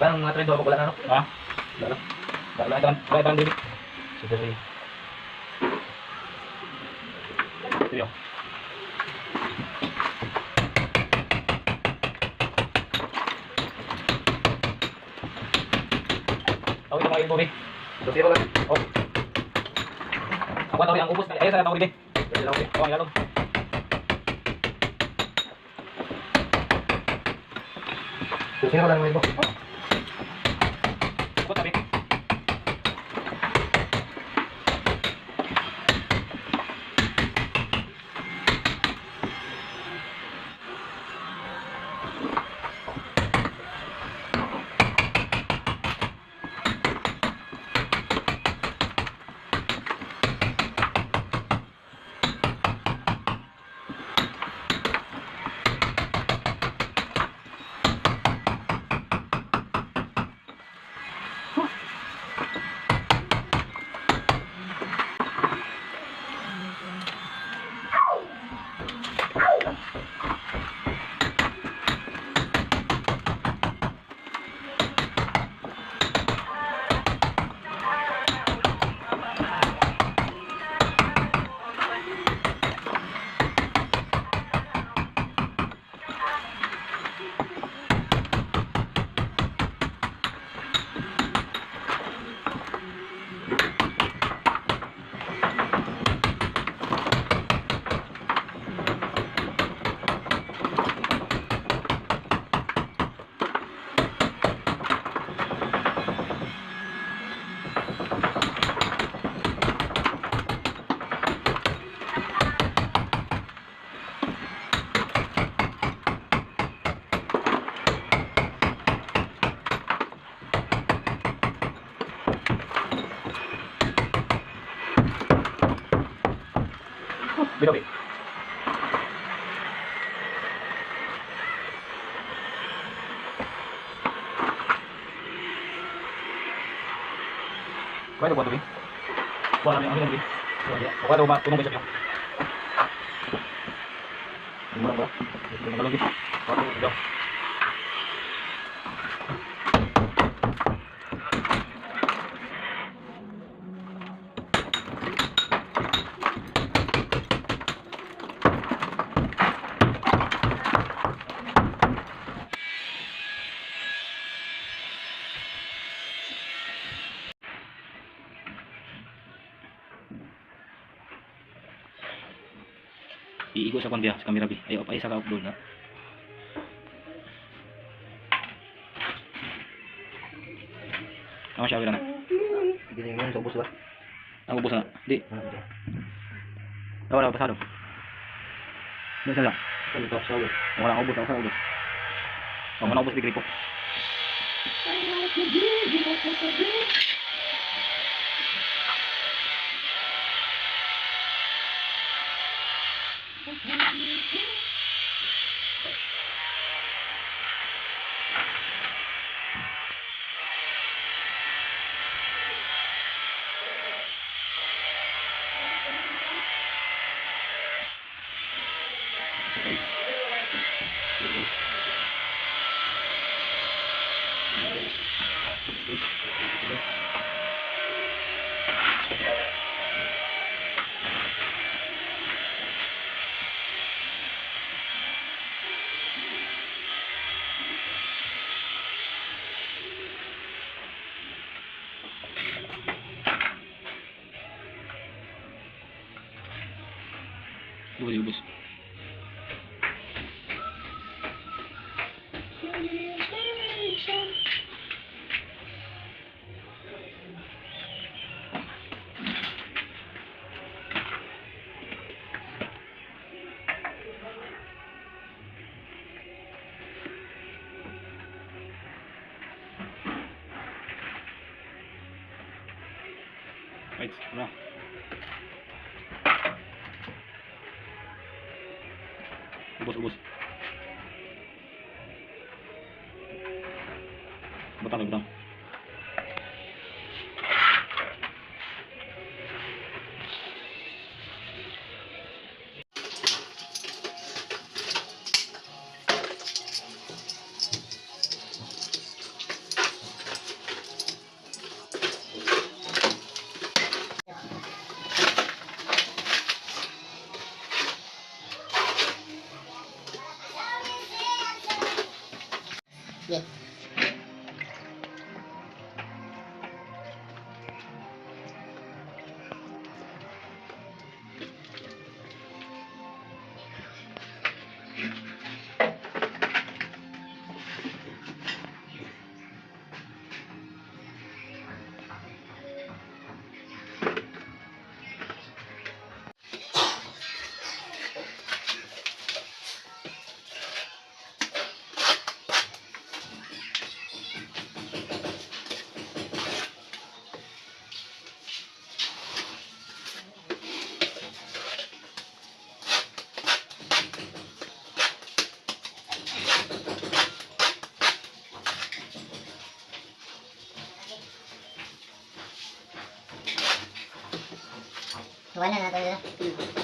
Wala nang mga trade ako, wala na, no? Ha? Wala na. Wala ito ang bibig. Sige. Sige. Tawid na kayo, Bobby. Dosiro lang. Oh. Ako tawid ang ubos. Ayun, tawid din. Dosiro lang, Bobby. Oh, ang ilalog. Dosiro lang, Bobby. Oh. Ako tawid. Binobi. Kaya buat Binobi. Buat kami ang Binobi. Pokoknya rumah tunong besok yun. Murah. Ini lagi. Waduh, udah. Iikot sa pambiya sa kamera bi. Ayaw pa isa ka upload na. Ano siya na? Gini mo sa ubos ba? Ang ubos na. Di. Wala pasado. Bisa lang. Ano pa sa ubos? Wala ubos sa ubos. Ang mga ubos bigri po. Ubus. Right, nah. Ubus. Butang. Sige. Wala na tayo.